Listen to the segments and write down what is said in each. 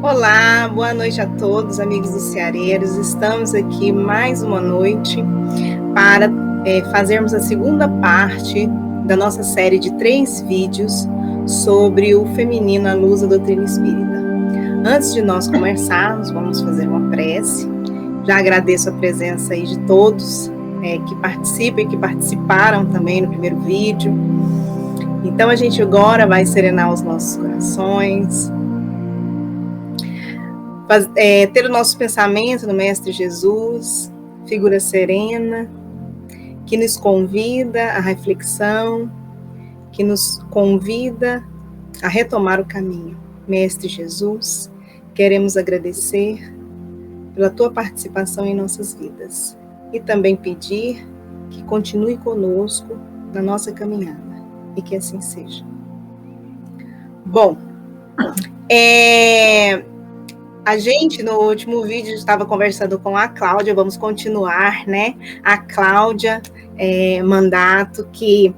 Olá, boa noite a todos, amigos dos Ceareiros. Estamos aqui mais uma noite para fazermos a segunda parte da nossa série de 3 vídeos sobre o feminino à luz da doutrina espírita. Antes de nós começarmos, vamos fazer uma prece. Já agradeço a presença aí de todos que participam e que participaram também no primeiro vídeo. Então a gente agora vai serenar os nossos corações, ter o nosso pensamento no Mestre Jesus, figura serena, que nos convida à reflexão, que nos convida a retomar o caminho. Mestre Jesus, queremos agradecer pela tua participação em nossas vidas e também pedir que continue conosco na nossa caminhada e que assim seja. Bom, a gente, no último vídeo, estava conversando com a Cláudia, vamos continuar, né? A Cláudia Mandato, que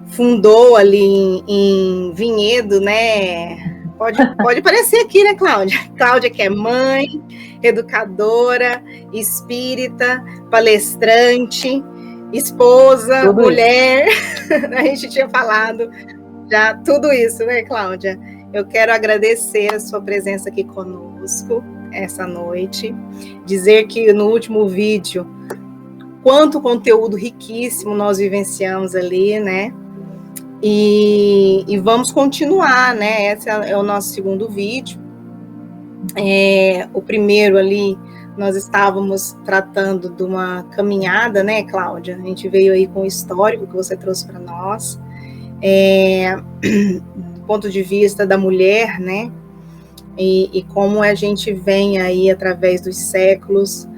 fundou ali em Vinhedo, né? Pode aparecer aqui, né, Cláudia? Cláudia, que é mãe, educadora, espírita, palestrante, esposa, tudo mulher. A gente tinha falado já tudo isso, né, Cláudia? Eu quero agradecer a sua presença aqui conosco essa noite, dizer que no último vídeo, quanto conteúdo riquíssimo nós vivenciamos ali, né? E vamos continuar, né? Esse é o nosso segundo vídeo. O primeiro ali, nós estávamos tratando de uma caminhada, né, Cláudia? A gente veio aí com o histórico que você trouxe para nós. Do ponto de vista da mulher, né, e como a gente vem aí através dos séculos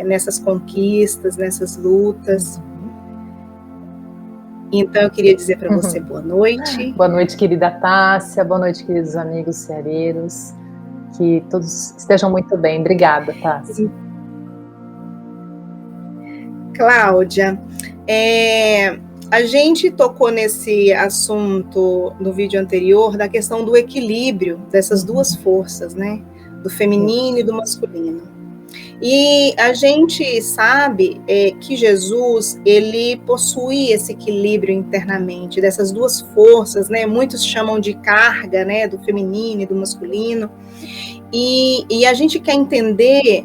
nessas conquistas, nessas lutas. Então eu queria dizer para você boa noite. Boa noite, querida Tássia, boa noite, queridos amigos ceareiros, que todos estejam muito bem. Obrigada, Tássia. Cláudia, a gente tocou nesse assunto no vídeo anterior da questão do equilíbrio dessas duas forças, né? Do feminino e do masculino. E a gente sabe que Jesus, ele possui esse equilíbrio internamente, dessas duas forças, né? Muitos chamam de carga, né? Do feminino e do masculino. E a gente quer entender,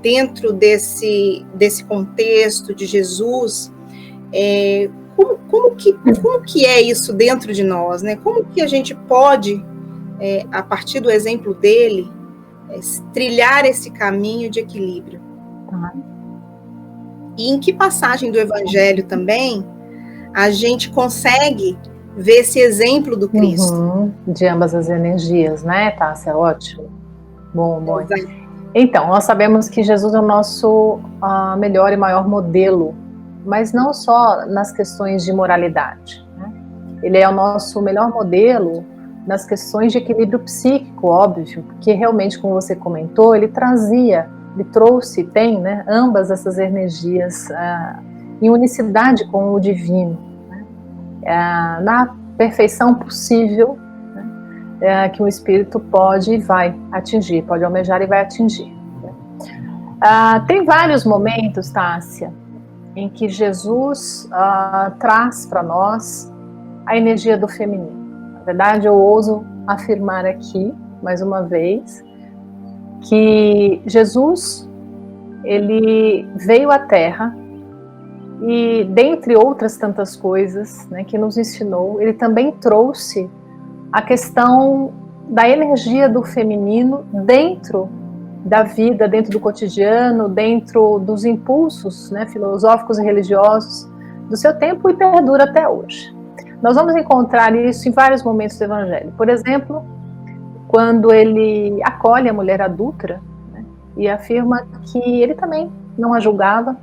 dentro desse contexto de Jesus, como que é isso dentro de nós, né? Como que a gente pode, a partir do exemplo dele, trilhar esse caminho de equilíbrio? E em que passagem do Evangelho também a gente consegue ver esse exemplo do Cristo? De ambas as energias, né, Tássia? Ótimo. Bom. Então, nós sabemos que Jesus é o nosso melhor e maior modelo, mas não só nas questões de moralidade, né? Ele é o nosso melhor modelo nas questões de equilíbrio psíquico, óbvio, porque realmente, como você comentou, ele tem, né, ambas essas energias em unicidade com o divino, né? Na perfeição possível, né, que o espírito pode e vai atingir, pode almejar e vai atingir. Tem vários momentos, Tássia, em que Jesus traz para nós a energia do feminino. Na verdade, eu ouso afirmar aqui, mais uma vez, que Jesus, ele veio à Terra e, dentre outras tantas coisas, né, que nos ensinou, ele também trouxe a questão da energia do feminino dentro da vida, dentro do cotidiano, dentro dos impulsos, né, filosóficos e religiosos do seu tempo, e perdura até hoje. Nós vamos encontrar isso em vários momentos do Evangelho. Por exemplo, quando ele acolhe a mulher adúltera, né, e afirma que ele também não a julgava,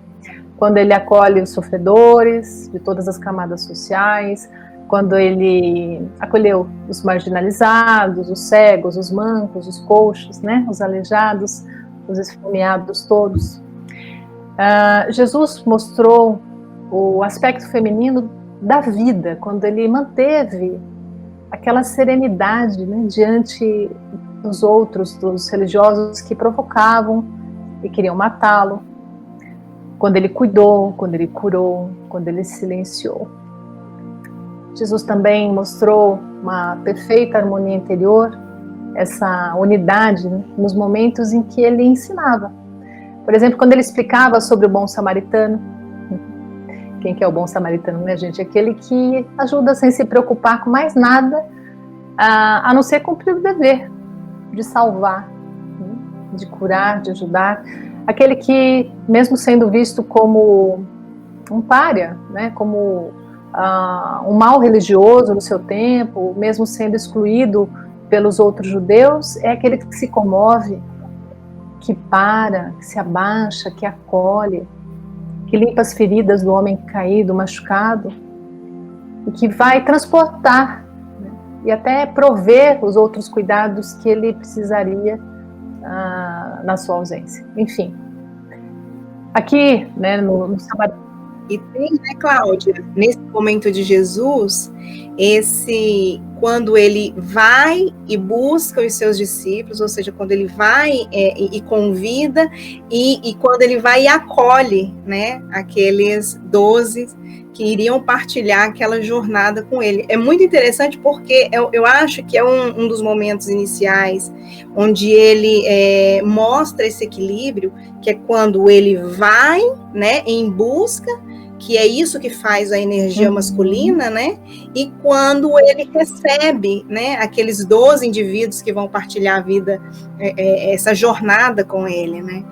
quando ele acolhe os sofredores de todas as camadas sociais, quando ele acolheu os marginalizados, os cegos, os mancos, os coxos, né, os aleijados, os esfomeados todos. Jesus mostrou o aspecto feminino da vida, quando ele manteve aquela serenidade, né, diante dos outros, dos religiosos que provocavam e queriam matá-lo, quando ele cuidou, quando ele curou, quando ele silenciou. Jesus também mostrou uma perfeita harmonia interior, essa unidade, né, nos momentos em que ele ensinava. Por exemplo, quando ele explicava sobre o bom samaritano. Quem que é o bom samaritano, né, gente? Aquele que ajuda sem se preocupar com mais nada, a não ser cumprir o dever de salvar, né, de curar, de ajudar. Aquele que, mesmo sendo visto como um pária, né, como um mal religioso no seu tempo, mesmo sendo excluído pelos outros judeus, é aquele que se comove, que para, que se abaixa, que acolhe, que limpa as feridas do homem caído, machucado, e que vai transportar, né, e até prover os outros cuidados que ele precisaria na sua ausência. Enfim, aqui, né, no sábado. E tem, né, Cláudia, nesse momento de Jesus, quando ele vai e busca os seus discípulos, ou seja, quando ele vai e convida, e quando ele vai e acolhe, né, aqueles 12 que iriam partilhar aquela jornada com ele. É muito interessante porque eu acho que é um dos momentos iniciais onde ele mostra esse equilíbrio, que é quando ele vai, né, em busca, que é isso que faz a energia masculina, né? E quando ele recebe, né, aqueles 12 indivíduos que vão partilhar a vida, essa jornada com ele, né?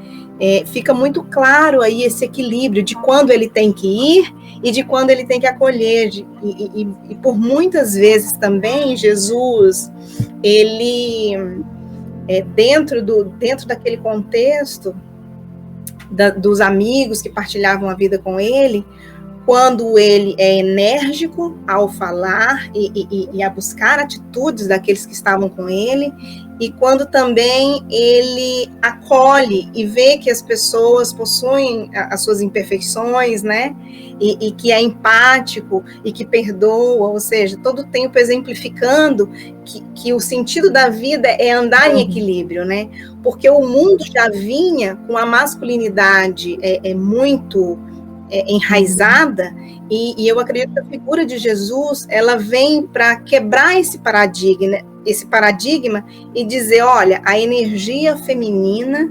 Fica muito claro aí esse equilíbrio de quando ele tem que ir e de quando ele tem que acolher. E por muitas vezes também, Jesus, ele, dentro daquele contexto, dos amigos que partilhavam a vida com ele, quando ele é enérgico ao falar e a buscar atitudes daqueles que estavam com ele, e quando também ele acolhe e vê que as pessoas possuem as suas imperfeições, né, e que é empático e que perdoa, ou seja, todo o tempo exemplificando que o sentido da vida é andar em equilíbrio, né, porque o mundo já vinha com a masculinidade muito enraizada, e eu acredito que a figura de Jesus, ela vem para quebrar esse paradigma e dizer, olha, a energia feminina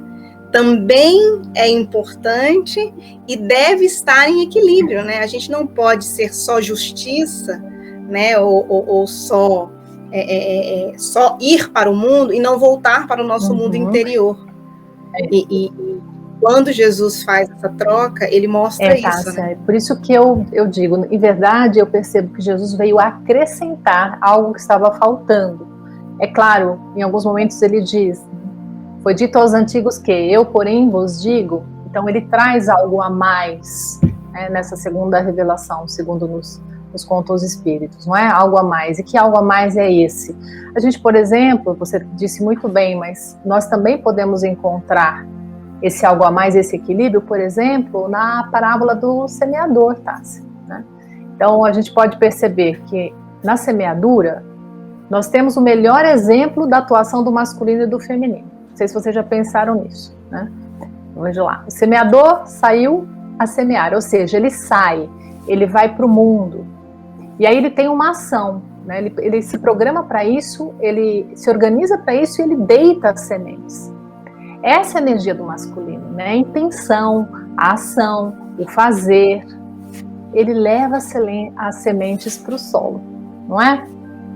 também é importante e deve estar em equilíbrio, né? A gente não pode ser só justiça, né? Ou só ir para o mundo e não voltar para o nosso mundo interior. E quando Jesus faz essa troca, ele mostra isso. Né? Por isso que eu digo, em verdade, eu percebo que Jesus veio acrescentar algo que estava faltando. É claro, em alguns momentos ele diz, foi dito aos antigos que eu, porém, vos digo. Então ele traz algo a mais, né, nessa segunda revelação, segundo nos contam os espíritos, não é? Algo a mais. E que algo a mais é esse? A gente, por exemplo, você disse muito bem, mas nós também podemos encontrar esse algo a mais, esse equilíbrio, por exemplo, na parábola do semeador, Tássia, né? Então, a gente pode perceber que na semeadura, nós temos o melhor exemplo da atuação do masculino e do feminino. Não sei se vocês já pensaram nisso, né? Vamos lá. O semeador saiu a semear, ou seja, ele sai, ele vai para o mundo, e aí ele tem uma ação, né? Ele se programa para isso, ele se organiza para isso e ele deita as sementes. Essa é a energia do masculino, né? A intenção, a ação, o fazer, ele leva as sementes para o solo, não é?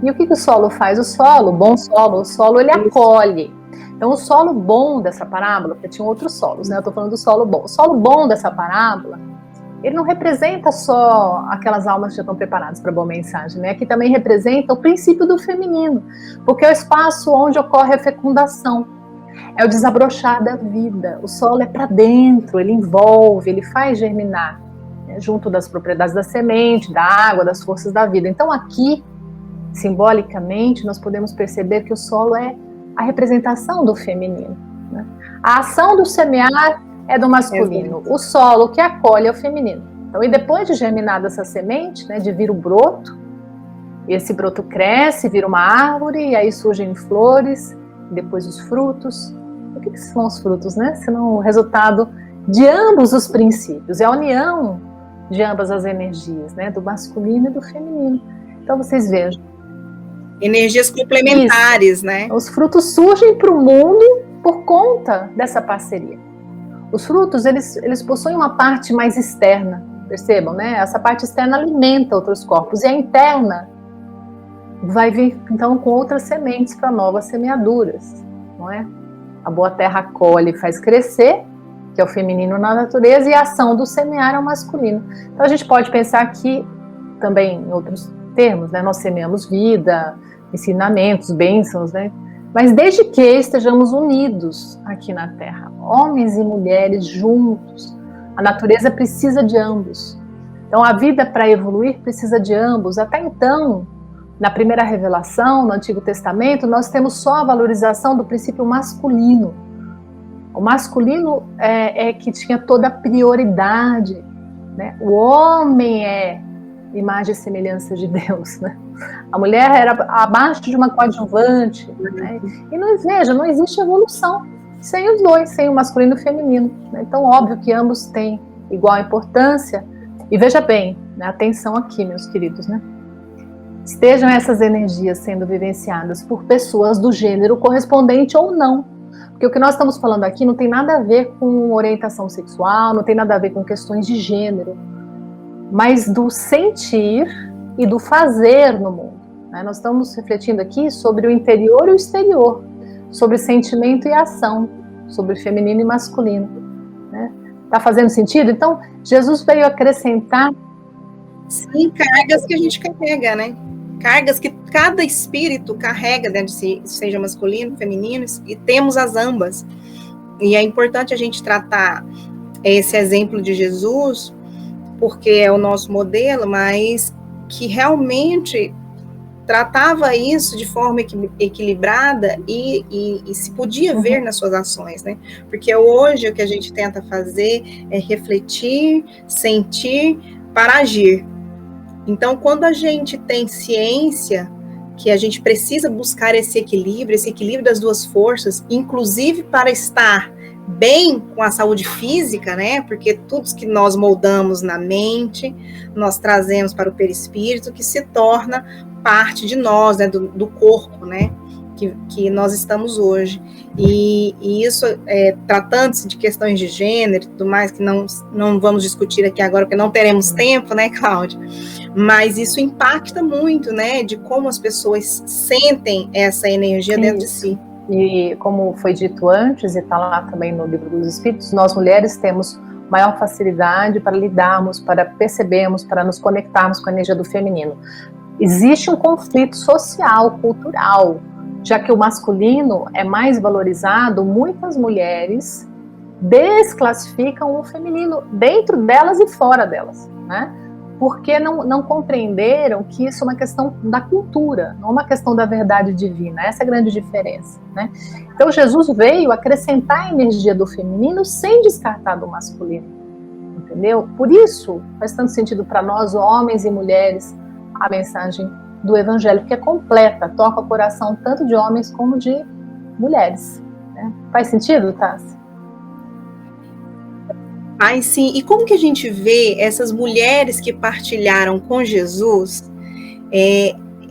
E o que o solo faz? O solo, ele acolhe. Então, o solo bom dessa parábola, porque tinha outros solos, né? Eu estou falando do solo bom. O solo bom dessa parábola, ele não representa só aquelas almas que já estão preparadas para a boa mensagem, né? Aqui também representa o princípio do feminino, porque é o espaço onde ocorre a fecundação. É o desabrochar da vida. O solo é para dentro, ele envolve, ele faz germinar, né, junto das propriedades da semente, da água, das forças da vida. Então aqui, simbolicamente, nós podemos perceber que o solo é a representação do feminino, né? A ação do semear é do masculino. O solo que acolhe é o feminino. Então, e depois de germinada essa semente, né, de vir o broto, esse broto cresce, vira uma árvore, e aí surgem flores, depois os frutos. O que são os frutos, né? Senão o resultado de ambos os princípios, é a união de ambas as energias, né? Do masculino e do feminino. Então vocês vejam. Energias complementares, isso, né? Os frutos surgem para o mundo por conta dessa parceria. Os frutos, eles possuem uma parte mais externa, percebam, né? Essa parte externa alimenta outros corpos, e a interna vai vir, então, com outras sementes para novas semeaduras, não é? A boa terra acolhe e faz crescer, que é o feminino na natureza, e a ação do semear é o masculino. Então, a gente pode pensar que, também em outros termos, né? Nós semeamos vida, ensinamentos, bênçãos, né? Mas desde que estejamos unidos aqui na Terra, homens e mulheres juntos, a natureza precisa de ambos. Então, a vida, para evoluir, precisa de ambos. Até então, na primeira revelação, no Antigo Testamento, nós temos só a valorização do princípio masculino. O masculino é que tinha toda a prioridade, né? O homem é imagem e semelhança de Deus, né? A mulher era abaixo de uma coadjuvante, né? E não existe evolução sem os dois, sem o masculino e o feminino, né? Então, óbvio que ambos têm igual importância. E veja bem, né? Atenção aqui, meus queridos, né? Estejam essas energias sendo vivenciadas por pessoas do gênero correspondente ou não. Porque o que nós estamos falando aqui não tem nada a ver com orientação sexual, não tem nada a ver com questões de gênero, mas do sentir e do fazer no mundo, né? Nós estamos refletindo aqui sobre o interior e o exterior, sobre sentimento e ação, sobre feminino e masculino, né? Tá fazendo sentido? Então, Jesus veio acrescentar... Sim, cargas que a gente carrega, né? Cargas que cada espírito carrega dentro de si, seja masculino, feminino, e temos as ambas. E é importante a gente tratar esse exemplo de Jesus, porque é o nosso modelo, mas que realmente tratava isso de forma equilibrada e se podia ver nas suas ações, né? Porque hoje o que a gente tenta fazer é refletir, sentir para agir. Então, quando a gente tem ciência que a gente precisa buscar esse equilíbrio das duas forças, inclusive para estar bem com a saúde física, né? Porque tudo que nós moldamos na mente, nós trazemos para o perispírito, que se torna parte de nós, né? Do corpo, né? Que nós estamos hoje. E isso, tratando-se de questões de gênero e tudo mais, que não vamos discutir aqui agora, porque não teremos tempo, né, Cláudia? Mas isso impacta muito, né? De como as pessoas sentem essa energia dentro de si. E como foi dito antes, e está lá também no Livro dos Espíritos, nós mulheres temos maior facilidade para lidarmos, para percebermos, para nos conectarmos com a energia do feminino. Existe um conflito social, cultural, já que o masculino é mais valorizado, muitas mulheres desclassificam o feminino dentro delas e fora delas, né? Porque não compreenderam que isso é uma questão da cultura, não uma questão da verdade divina. Essa é a grande diferença, né? Então Jesus veio acrescentar a energia do feminino sem descartar do masculino, entendeu? Por isso faz tanto sentido para nós, homens e mulheres, a mensagem do Evangelho, que é completa, toca o coração tanto de homens como de mulheres, né? Faz sentido, Tassi? Ai, sim. E como que a gente vê essas mulheres que partilharam com Jesus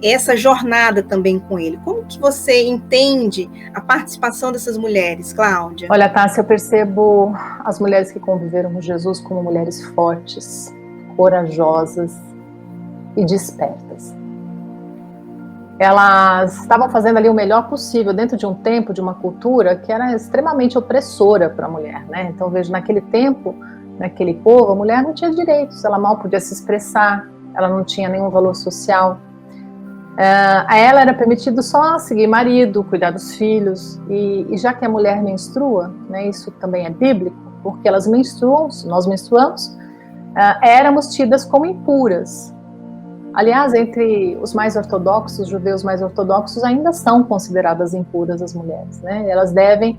essa jornada também com ele? Como que você entende a participação dessas mulheres, Cláudia? Olha, Tassi, eu percebo as mulheres que conviveram com Jesus como mulheres fortes, corajosas e despertas. Elas estavam fazendo ali o melhor possível dentro de um tempo, de uma cultura que era extremamente opressora para a mulher, né? Então, vejo, naquele tempo, naquele povo, a mulher não tinha direitos, ela mal podia se expressar, ela não tinha nenhum valor social. A ela era permitido só seguir marido, cuidar dos filhos, e já que a mulher menstrua, né, isso também é bíblico, porque elas menstruam, nós menstruamos, éramos tidas como impuras. Aliás, entre os mais ortodoxos, os judeus mais ortodoxos, ainda são consideradas impuras as mulheres, né? Elas devem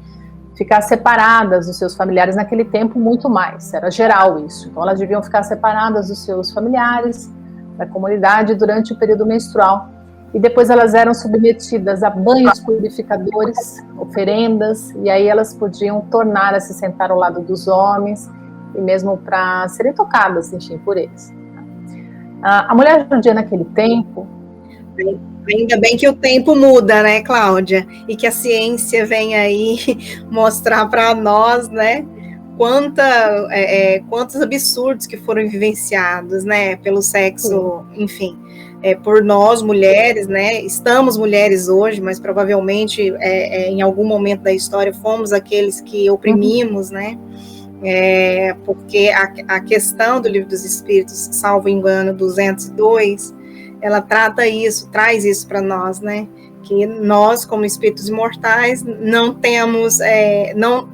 ficar separadas dos seus familiares, naquele tempo muito mais, era geral isso. Então elas deviam ficar separadas dos seus familiares, da comunidade, durante o período menstrual. e depois elas eram submetidas a banhos purificadores, oferendas, e aí elas podiam tornar a se sentar ao lado dos homens, e mesmo para serem tocadas, enfim, por eles. A mulher judia naquele tempo... Ainda bem que o tempo muda, né, Cláudia? E que a ciência vem aí mostrar para nós, né, quantos absurdos que foram vivenciados, né, pelo sexo, enfim, por nós mulheres, né, estamos mulheres hoje, mas provavelmente em algum momento da história fomos aqueles que oprimimos, né, porque a questão do Livro dos Espíritos, salvo engano, 202, ela traz isso para nós, né, que nós, como espíritos imortais, não temos,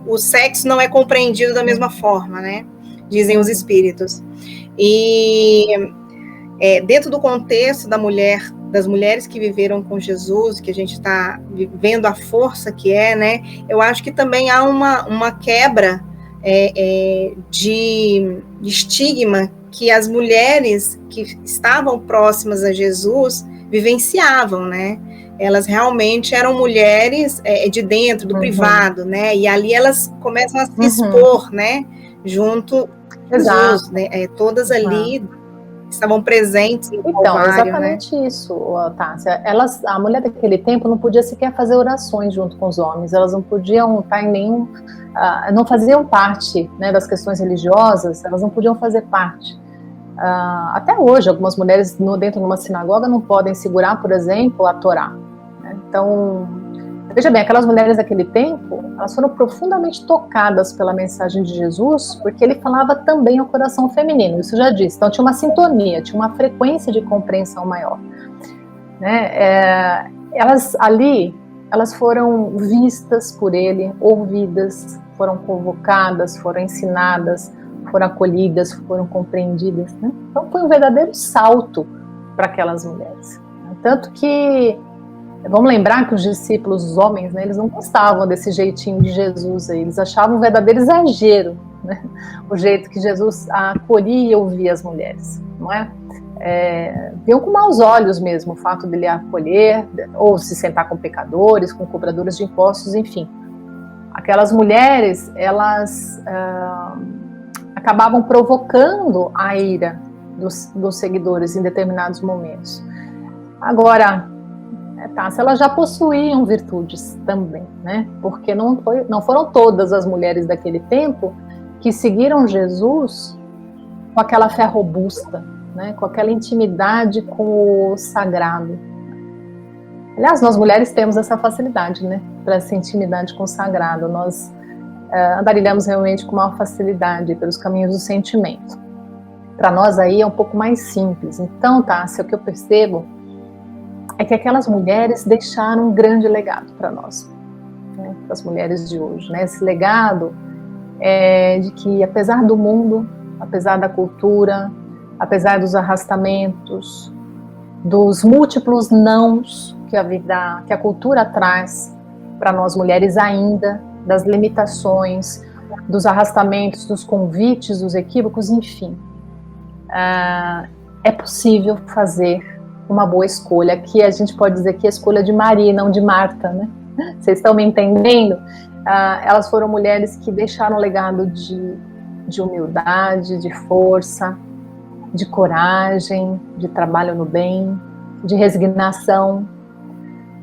o sexo não é compreendido da mesma forma, né, dizem os espíritos. E dentro do contexto das mulheres que viveram com Jesus, que a gente está vendo a força que né, eu acho que também há uma quebra de estigma que as mulheres que estavam próximas a Jesus vivenciavam, né? Elas realmente eram mulheres de dentro, do privado, né? E ali elas começam a se expor, né? Junto a Jesus, né? Todas ali estavam presentes no Calvário, exatamente, né? Isso, Tássia. A mulher daquele tempo não podia sequer fazer orações junto com os homens, elas não podiam estar em nenhum... não faziam parte, né, das questões religiosas, elas não podiam fazer parte. Até hoje, algumas mulheres dentro de uma sinagoga não podem segurar, por exemplo, a Torá. Né? Então, veja bem, aquelas mulheres daquele tempo, elas foram profundamente tocadas pela mensagem de Jesus, porque ele falava também ao coração feminino, isso já disse. Então, tinha uma sintonia, tinha uma frequência de compreensão maior. Né? Elas foram vistas por ele, ouvidas, foram convocadas, foram ensinadas, foram acolhidas, foram compreendidas. Né? Então, foi um verdadeiro salto para aquelas mulheres. Tanto que, vamos lembrar que os discípulos, os homens, né, eles não gostavam desse jeitinho de Jesus aí, eles achavam um verdadeiro exagero, né? O jeito que Jesus acolhia e ouvia as mulheres, não é? Viam com maus olhos mesmo o fato dele acolher, ou se sentar com pecadores, com cobradores de impostos, enfim. Aquelas mulheres, elas acabavam provocando a ira dos seguidores em determinados momentos. Agora, se elas já possuíam virtudes também, né? Porque não foram todas as mulheres daquele tempo que seguiram Jesus com aquela fé robusta, né? Com aquela intimidade com o sagrado. Aliás, nós mulheres temos essa facilidade, né? Para essa intimidade com o sagrado. Nós andarilhamos realmente com maior facilidade pelos caminhos do sentimento. Para nós aí é um pouco mais simples. Então, Tássia, o que eu percebo é que aquelas mulheres deixaram um grande legado para nós, né, para as mulheres de hoje. Né? Esse legado de que, apesar do mundo, apesar da cultura, apesar dos arrastamentos, dos múltiplos nãos que a cultura traz para nós mulheres ainda, das limitações, dos arrastamentos, dos convites, dos equívocos, enfim, é possível fazer uma boa escolha, que a gente pode dizer que é a escolha de Maria, não de Marta, né? Vocês estão me entendendo? Elas foram mulheres que deixaram um legado de humildade, de força, de coragem, de trabalho no bem, de resignação,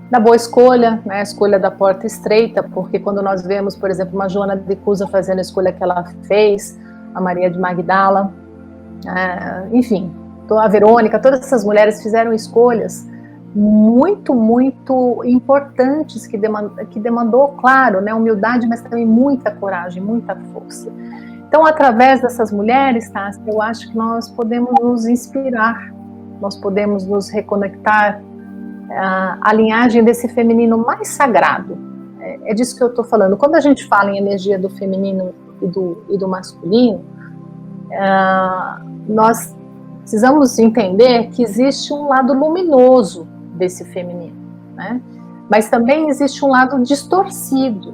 da boa escolha, né? A escolha da porta estreita, porque quando nós vemos, por exemplo, uma Joana de Cusa fazendo a escolha que ela fez, a Maria de Magdala, enfim, a Verônica, todas essas mulheres fizeram escolhas muito, muito importantes, que demandou, claro, né, humildade, mas também muita coragem, muita força. Então, através dessas mulheres, Tássia, eu acho que nós podemos nos inspirar, nós podemos nos reconectar à linhagem desse feminino mais sagrado. É disso que eu estou falando. Quando a gente fala em energia do feminino e do masculino, nós precisamos entender que existe um lado luminoso desse feminino, né? Mas também existe um lado distorcido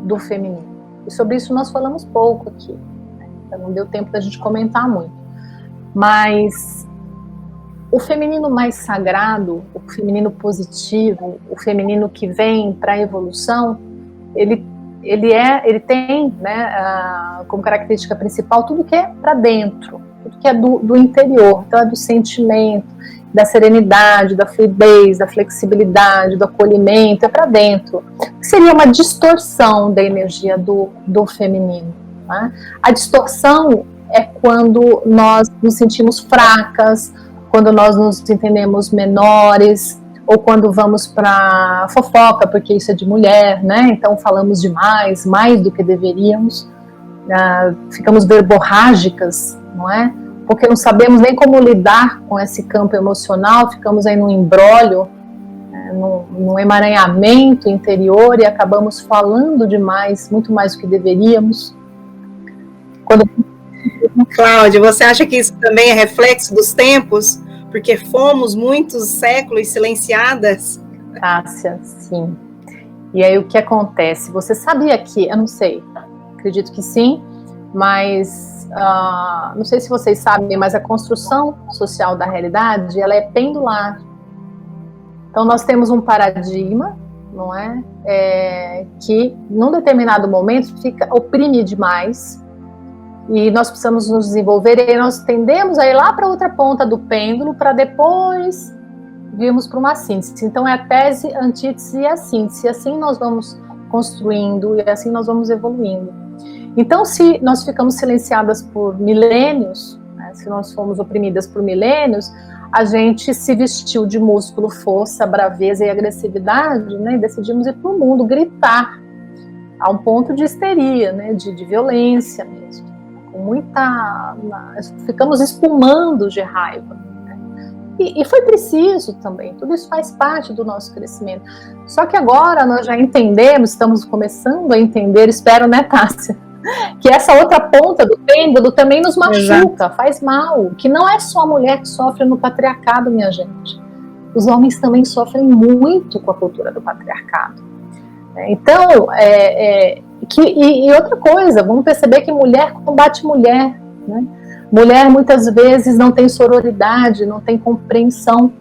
do feminino. E sobre isso nós falamos pouco aqui, né? Então não deu tempo da gente comentar muito. Mas o feminino mais sagrado, o feminino positivo, o feminino que vem para a evolução, ele tem, né, como característica principal tudo que é para dentro, tudo que é do interior, então é do sentimento, da serenidade, da fluidez, da flexibilidade, do acolhimento, é para dentro. Seria uma distorção da energia do feminino. Né? A distorção é quando nós nos sentimos fracas, quando nós nos entendemos menores, ou quando vamos para fofoca, porque isso é de mulher, né? Então falamos demais, mais do que deveríamos, ficamos verborrágicas, não é? Porque não sabemos nem como lidar com esse campo emocional, ficamos aí num embrólio, num emaranhamento interior e acabamos falando demais, muito mais do que deveríamos. Cláudia, você acha que isso também é reflexo dos tempos? Porque fomos muitos séculos silenciadas? Cássia, sim. E aí o que acontece? Você sabia que, eu não sei, acredito que sim, mas não sei se vocês sabem, mas a construção social da realidade, ela é pendular. Então nós temos um paradigma, não é? Que num determinado momento oprime demais, e nós precisamos nos desenvolver, e aí nós tendemos a ir lá para outra ponta do pêndulo, para depois virmos para uma síntese. Então é a tese, a antítese e a síntese, e assim nós vamos construindo, e assim nós vamos evoluindo. Então se nós ficamos silenciadas por milênios, né, se nós fomos oprimidas por milênios, a gente se vestiu de músculo, força, braveza e agressividade, né, e decidimos ir para o mundo gritar, a um ponto de histeria, né, de violência mesmo. Ficamos espumando de raiva, né? E foi preciso também, tudo isso faz parte do nosso crescimento. Só que agora nós já entendemos, estamos começando a entender, espero, né, Tássia, que essa outra ponta do pêndulo também nos machuca, faz mal, que não é só a mulher que sofre no patriarcado, minha gente. Os homens também sofrem muito com a cultura do patriarcado. Então, e outra coisa, vamos perceber que mulher combate mulher, né? Mulher muitas vezes não tem sororidade, não tem compreensão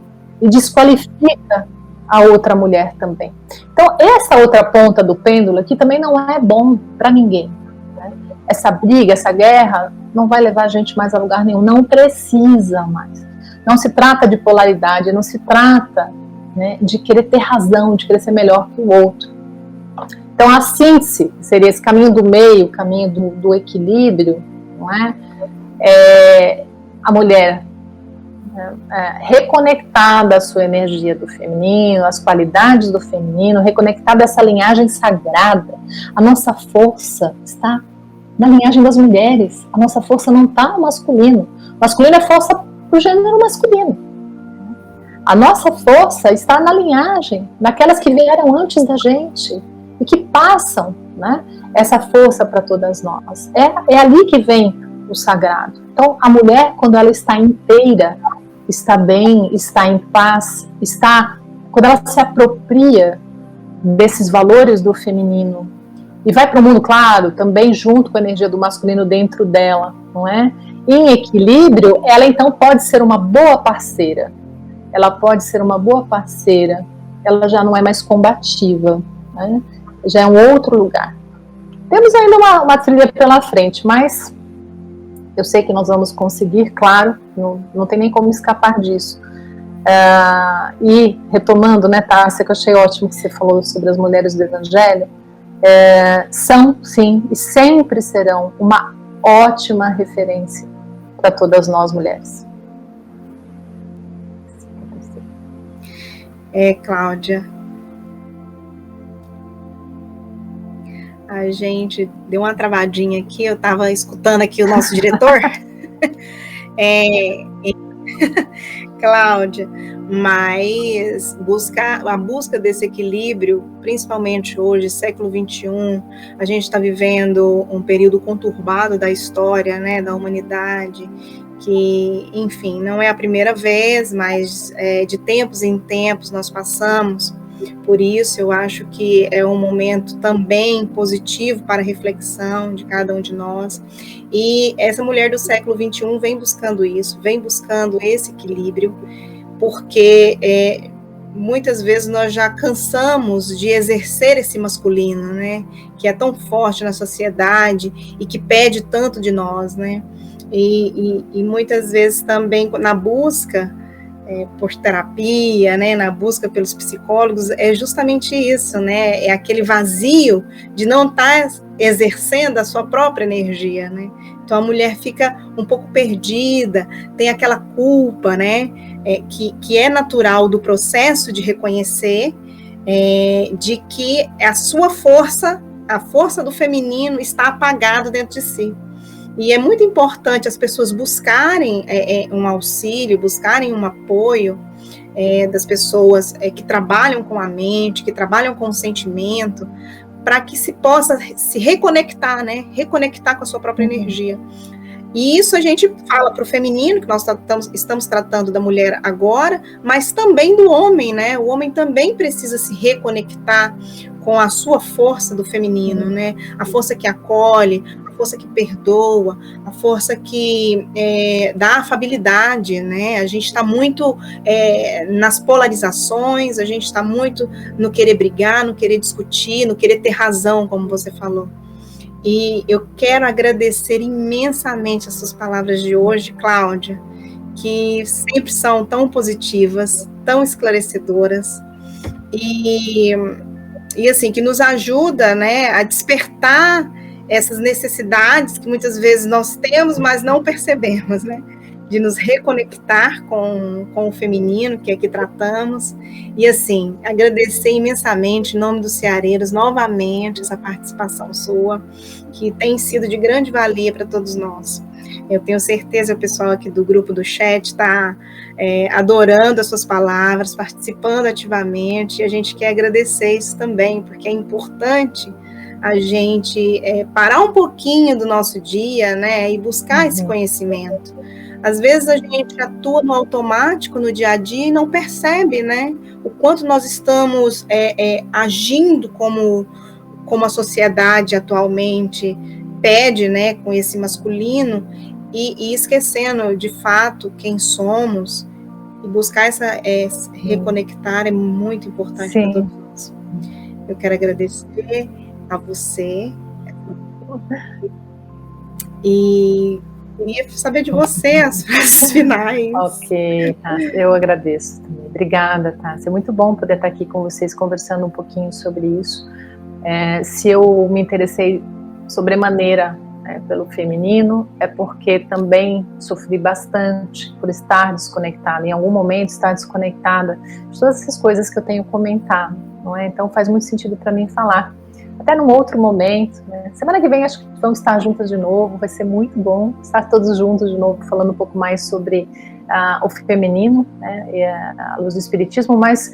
e desqualifica a outra mulher também. Então essa outra ponta do pêndulo aqui também não é bom para ninguém, né? Essa briga, essa guerra não vai levar a gente mais a lugar nenhum, não precisa mais. Não se trata de polaridade, não se trata, né, de querer ter razão, de querer ser melhor que o outro. Então a síntese seria esse caminho do meio, o caminho do equilíbrio, não é? A mulher reconectada à sua energia do feminino, às qualidades do feminino, reconectada a essa linhagem sagrada. A nossa força está na linhagem das mulheres, a nossa força não está no masculino. O masculino é força para o gênero masculino. A nossa força está na linhagem, naquelas que vieram antes da gente e que passam, né, essa força para todas nós. É ali que vem o sagrado. Então, a mulher, quando ela está inteira, está bem, está em paz, quando ela se apropria desses valores do feminino e vai para o mundo, claro, também junto com a energia do masculino dentro dela, não é? Em equilíbrio, ela então pode ser uma boa parceira. Ela pode ser uma boa parceira. Ela já não é mais combativa, né? Já é um outro lugar. Temos ainda uma trilha pela frente, mas eu sei que nós vamos conseguir, claro, não tem nem como escapar disso. E retomando, né, Tássia, que eu achei ótimo que você falou sobre as mulheres do Evangelho, são, sim, e sempre serão uma ótima referência para todas nós mulheres. Cláudia, a gente deu uma travadinha aqui, eu estava escutando aqui o nosso diretor. Cláudia, mas a busca desse equilíbrio, principalmente hoje, século XXI, a gente está vivendo um período conturbado da história, né, da humanidade, que, enfim, não é a primeira vez, mas de tempos em tempos nós passamos Por isso, eu acho que é um momento também positivo para a reflexão de cada um de nós. E essa mulher do século XXI vem buscando isso, vem buscando esse equilíbrio, porque muitas vezes nós já cansamos de exercer esse masculino, né? Que é tão forte na sociedade e que pede tanto de nós, né? E muitas vezes também na busca por terapia, né, na busca pelos psicólogos, é justamente isso, né, é aquele vazio de não estar exercendo a sua própria energia, né, então a mulher fica um pouco perdida, tem aquela culpa, né, que é natural do processo de reconhecer, de que a sua força, a força do feminino está apagada dentro de si. E é muito importante as pessoas buscarem um auxílio, buscarem um apoio das pessoas que trabalham com a mente, que trabalham com o sentimento, para que se possa se reconectar, né? Reconectar com a sua própria energia. E isso a gente fala para o feminino, que nós estamos tratando da mulher agora, mas também do homem, né? O homem também precisa se reconectar com a sua força do feminino, né? A força que acolhe, a força que perdoa, a força que dá afabilidade, né? A gente está muito nas polarizações, a gente está muito no querer brigar, no querer discutir, no querer ter razão, como você falou. E eu quero agradecer imensamente as suas palavras de hoje, Cláudia, que sempre são tão positivas, tão esclarecedoras, e assim, que nos ajuda, né, a despertar essas necessidades que muitas vezes nós temos, mas não percebemos, né, de nos reconectar com o feminino, que aqui tratamos, e assim, agradecer imensamente, em nome dos ceareiros, novamente, essa participação sua, que tem sido de grande valia para todos nós. Eu tenho certeza, o pessoal aqui do grupo do chat está adorando as suas palavras, participando ativamente, e a gente quer agradecer isso também, porque é importante a gente parar um pouquinho do nosso dia, né, e buscar esse conhecimento. Às vezes a gente atua no automático no dia a dia e não percebe, né, o quanto nós estamos agindo como a sociedade atualmente pede, né, com esse masculino, e esquecendo de fato quem somos, e buscar reconectar é muito importante para todos nós. Eu quero agradecer a você e queria saber de você as frases finais. Ok, Tássia, eu agradeço também. Obrigada, Tássia. É muito bom poder estar aqui com vocês conversando um pouquinho sobre isso. Se eu me interessei sobremaneira pelo feminino, é porque também sofri bastante por estar desconectada, em algum momento estar desconectada de todas essas coisas que eu tenho comentado, não é? Então faz muito sentido para mim falar, até num outro momento, né? Semana que vem acho que vamos estar juntas de novo, vai ser muito bom estar todos juntos de novo, falando um pouco mais sobre o feminino, né? E a luz do espiritismo, mas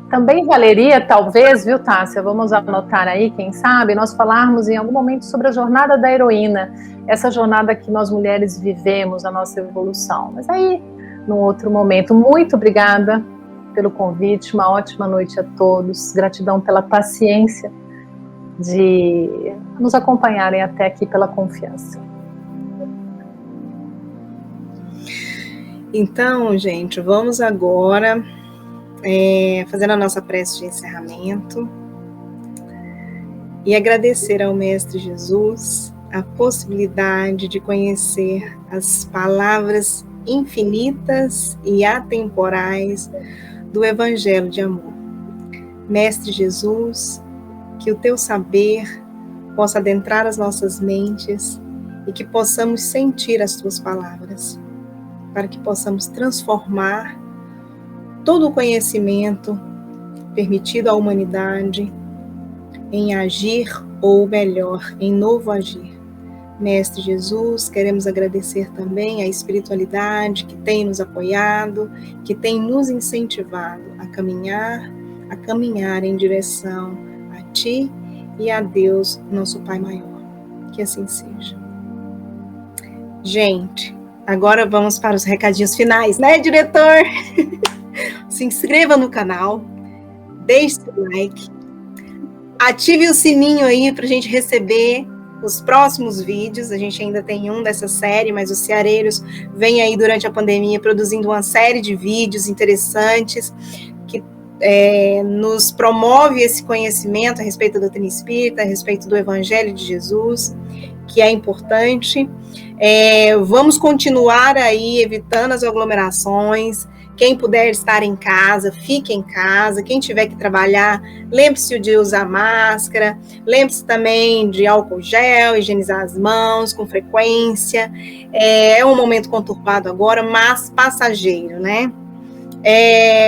também valeria, talvez, viu, Tássia, vamos anotar aí, quem sabe, nós falarmos em algum momento sobre a jornada da heroína, essa jornada que nós mulheres vivemos, a nossa evolução, mas aí, num outro momento. Muito obrigada pelo convite, uma ótima noite a todos, gratidão pela paciência de nos acompanharem até aqui, pela confiança. Então, gente, vamos agora fazendo a nossa prece de encerramento e agradecer ao Mestre Jesus a possibilidade de conhecer as palavras infinitas e atemporais do Evangelho de amor. Mestre Jesus, que o teu saber possa adentrar as nossas mentes e que possamos sentir as tuas palavras, para que possamos transformar todo o conhecimento permitido à humanidade em agir, ou melhor, em novo agir. Mestre Jesus, queremos agradecer também a espiritualidade que tem nos apoiado, que tem nos incentivado a caminhar em direção a Ti e a Deus, nosso Pai maior. Que assim seja. Gente, agora vamos para os recadinhos finais, né, diretor? Se inscreva no canal, deixe seu like, ative o sininho aí para a gente receber os próximos vídeos. A gente ainda tem um dessa série, mas os Ceareiros vêm aí durante a pandemia produzindo uma série de vídeos interessantes que nos promove esse conhecimento a respeito da doutrina espírita, a respeito do Evangelho de Jesus, que é importante. Vamos continuar aí evitando as aglomerações. Quem puder estar em casa, fique em casa. Quem tiver que trabalhar, lembre-se de usar máscara. Lembre-se também de álcool gel, higienizar as mãos com frequência. É um momento conturbado agora, mas passageiro, né?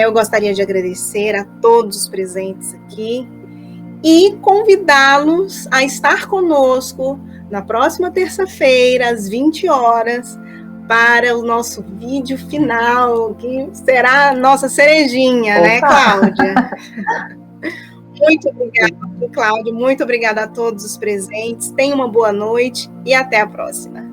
Eu gostaria de agradecer a todos os presentes aqui e convidá-los a estar conosco na próxima terça-feira, às 20 horas, para o nosso vídeo final, que será a nossa cerejinha, Opa! Né, Cláudia? Muito obrigada, Cláudia. Muito obrigada a todos os presentes. Tenham uma boa noite e até a próxima.